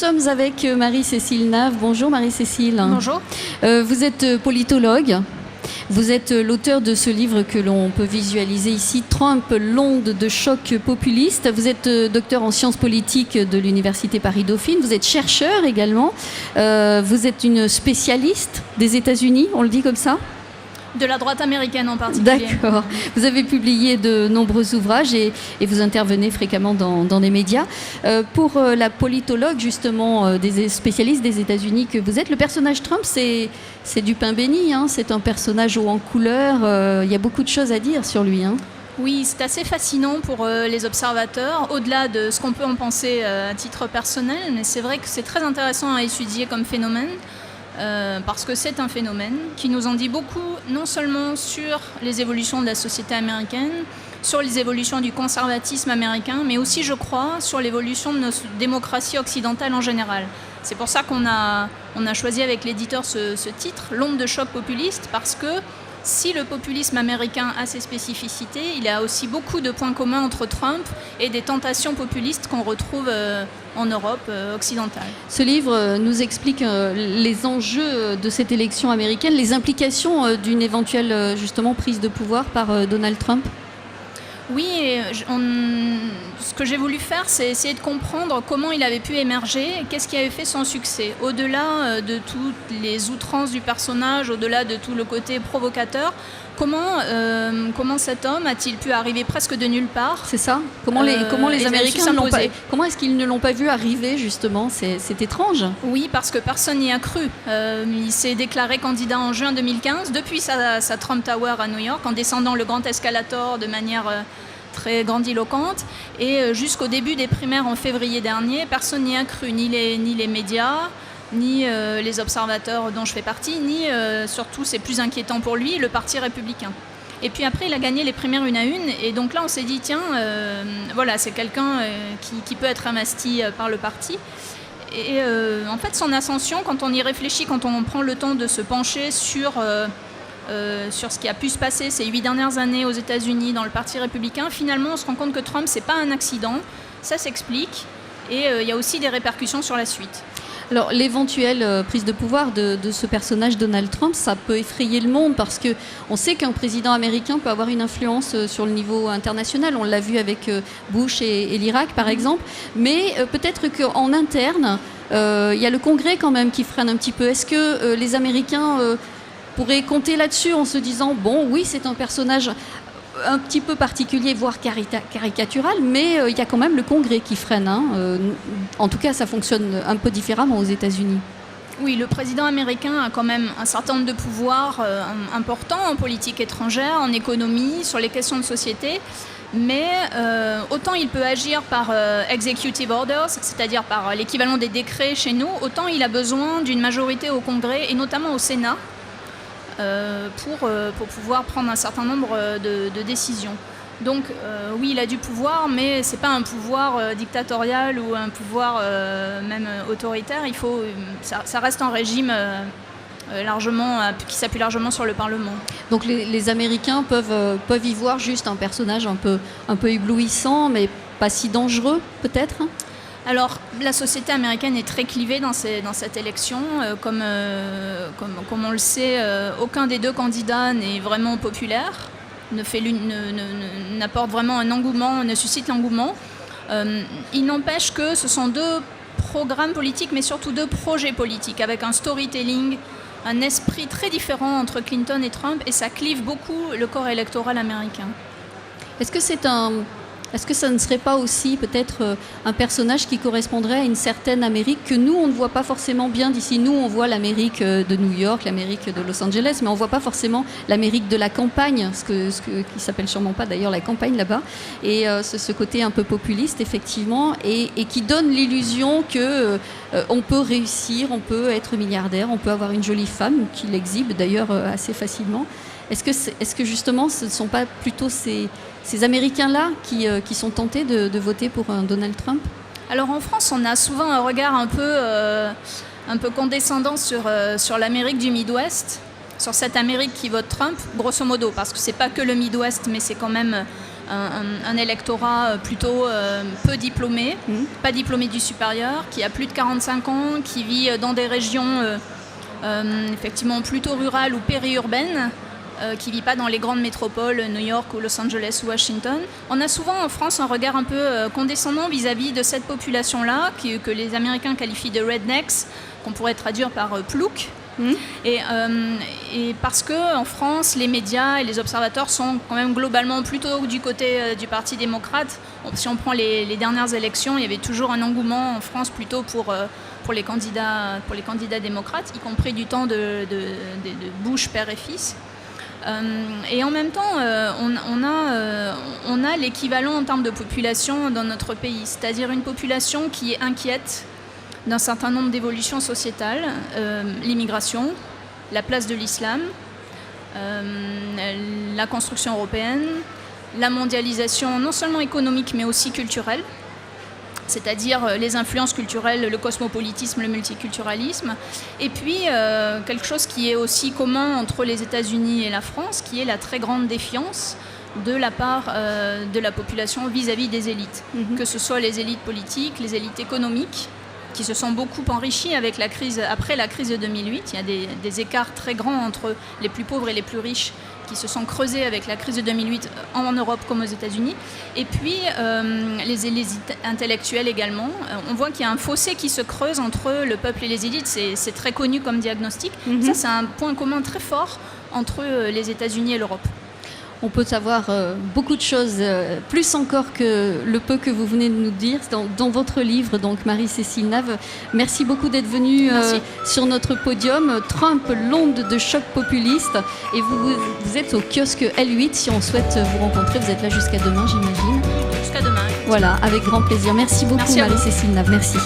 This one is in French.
sommes avec Marie-Cécile Nave. Bonjour Marie-Cécile. Bonjour. Vous êtes politologue. Vous êtes l'auteur de ce livre que l'on peut visualiser ici, Trump, l'onde de choc populiste. Vous êtes docteur en sciences politiques de l'Université Paris-Dauphine. Vous êtes chercheur également. Vous êtes une spécialiste des États-Unis, on le dit comme ça ? De la droite américaine en particulier. D'accord. Vous avez publié de nombreux ouvrages et vous intervenez fréquemment dans les médias. Pour la politologue, justement, des spécialistes des États-Unis que vous êtes, le personnage Trump, c'est du pain béni. Hein. C'est un personnage haut en couleur. Il y a beaucoup de choses à dire sur lui. Hein. Oui, c'est assez fascinant pour les observateurs, au-delà de ce qu'on peut en penser à titre personnel. Mais c'est vrai que c'est très intéressant à étudier comme phénomène. Parce que c'est un phénomène qui nous en dit beaucoup, non seulement sur les évolutions de la société américaine, sur les évolutions du conservatisme américain, mais aussi, je crois, sur l'évolution de nos démocraties occidentales en général. C'est pour ça qu'on a choisi avec l'éditeur ce titre, l'onde de choc populiste, parce que si le populisme américain a ses spécificités, il y a aussi beaucoup de points communs entre Trump et des tentations populistes qu'on retrouve en Europe occidentale. Ce livre nous explique les enjeux de cette élection américaine, les implications d'une éventuelle justement prise de pouvoir par Donald Trump. Oui, ce que j'ai voulu faire, c'est essayer de comprendre comment il avait pu émerger et qu'est-ce qui avait fait son succès. Au-delà de toutes les outrances du personnage, au-delà de tout le côté provocateur, comment cet homme a-t-il pu arriver presque de nulle part ? C'est ça. Comment les Américains ne l'ont pas, comment est-ce qu'ils ne l'ont pas vu arriver justement ? C'est étrange. Oui, parce que personne n'y a cru. Il s'est déclaré candidat en juin 2015 depuis sa Trump Tower à New York en descendant le grand escalator de manière très grandiloquente et jusqu'au début des primaires en février dernier, personne n'y a cru, ni les médias, ni les observateurs dont je fais partie, ni surtout, c'est plus inquiétant pour lui, le Parti républicain. Et puis après, il a gagné les primaires une à une, et donc là, on s'est dit, tiens, voilà, c'est quelqu'un qui peut être investi par le parti. Et en fait, son ascension, quand on y réfléchit, quand on prend le temps de se pencher sur ce qui a pu se passer ces 8 dernières années aux États-Unis dans le Parti républicain, finalement, on se rend compte que Trump, c'est pas un accident, ça s'explique, et il y a aussi des répercussions sur la suite. Alors, l'éventuelle prise de pouvoir de ce personnage Donald Trump, ça peut effrayer le monde parce qu'on sait qu'un président américain peut avoir une influence sur le niveau international. On l'a vu avec Bush et l'Irak, par exemple. Mais peut-être qu'en interne, il y a le Congrès quand même qui freine un petit peu. Est-ce que les Américains pourraient compter là-dessus en se disant, bon, oui, c'est un personnage un petit peu particulier, voire caricatural, mais il y a quand même le Congrès qui freine. Hein. En tout cas, ça fonctionne un peu différemment aux États-Unis. Oui, le président américain a quand même un certain nombre de pouvoirs importants en politique étrangère, en économie, sur les questions de société. Mais autant il peut agir par executive orders, c'est-à-dire par l'équivalent des décrets chez nous, autant il a besoin d'une majorité au Congrès et notamment au Sénat pour pouvoir prendre un certain nombre de décisions. Donc oui, il a du pouvoir, mais ce n'est pas un pouvoir dictatorial ou un pouvoir même autoritaire. Ça reste un régime qui s'appuie largement sur le Parlement. Donc les Américains peuvent y voir juste un personnage un peu éblouissant, mais pas si dangereux peut-être. Alors, la société américaine est très clivée dans cette élection. Comme on le sait, aucun des deux candidats n'est vraiment populaire, n'apporte vraiment un engouement, ne suscite l'engouement. Il n'empêche que ce sont deux programmes politiques, mais surtout deux projets politiques, avec un storytelling, un esprit très différent entre Clinton et Trump, et ça clive beaucoup le corps électoral américain. Est-ce que ça ne serait pas aussi peut-être un personnage qui correspondrait à une certaine Amérique que nous, on ne voit pas forcément bien d'ici. Nous, on voit l'Amérique de New York, l'Amérique de Los Angeles, mais on ne voit pas forcément l'Amérique de la campagne, qui s'appelle sûrement pas d'ailleurs la campagne là-bas, et ce côté un peu populiste, effectivement, et qui donne l'illusion que on peut réussir, on peut être milliardaire, on peut avoir une jolie femme, qui l'exhibe d'ailleurs assez facilement. Est-ce que justement, ce ne sont pas plutôt ces Américains-là qui sont tentés de voter pour un Donald Trump ? Alors en France, on a souvent un regard un peu condescendant sur l'Amérique du Midwest, sur cette Amérique qui vote Trump, grosso modo, parce que c'est pas que le Midwest, mais c'est quand même un électorat plutôt peu diplômé, pas diplômé du supérieur, qui a plus de 45 ans, qui vit dans des régions effectivement plutôt rurales ou périurbaines, qui ne vit pas dans les grandes métropoles, New York ou Los Angeles ou Washington. On a souvent en France un regard un peu condescendant vis-à-vis de cette population-là, que les Américains qualifient de rednecks, qu'on pourrait traduire par ploucs. Et parce qu'en France, les médias et les observateurs sont quand même globalement plutôt du côté du Parti démocrate. Si on prend les dernières élections, il y avait toujours un engouement en France plutôt pour les candidats démocrates, y compris du temps de Bush père et fils. Et en même temps, on a l'équivalent en termes de population dans notre pays, c'est-à-dire une population qui est inquiète d'un certain nombre d'évolutions sociétales, l'immigration, la place de l'islam, la construction européenne, la mondialisation non seulement économique mais aussi culturelle, c'est-à-dire les influences culturelles, le cosmopolitisme, le multiculturalisme, et puis quelque chose qui est aussi commun entre les États-Unis et la France, qui est la très grande défiance de la part de la population vis-à-vis des élites, que ce soit les élites politiques, les élites économiques, qui se sont beaucoup enrichis avec après la crise de 2008. Il y a des écarts très grands entre les plus pauvres et les plus riches qui se sont creusés avec la crise de 2008 en Europe comme aux États-Unis. Et puis les élites intellectuelles également. On voit qu'il y a un fossé qui se creuse entre le peuple et les élites. C'est très connu comme diagnostic. Ça, c'est un point commun très fort entre les États-Unis et l'Europe. On peut savoir beaucoup de choses, plus encore que le peu que vous venez de nous dire dans votre livre, donc Marie-Cécile Nave. Merci beaucoup d'être venue sur notre podium. Trump, l'onde de choc populiste. Et vous êtes au kiosque L8 si on souhaite vous rencontrer. Vous êtes là jusqu'à demain, j'imagine. Jusqu'à demain. Voilà, avec grand plaisir. Merci beaucoup Marie-Cécile Nave. Merci.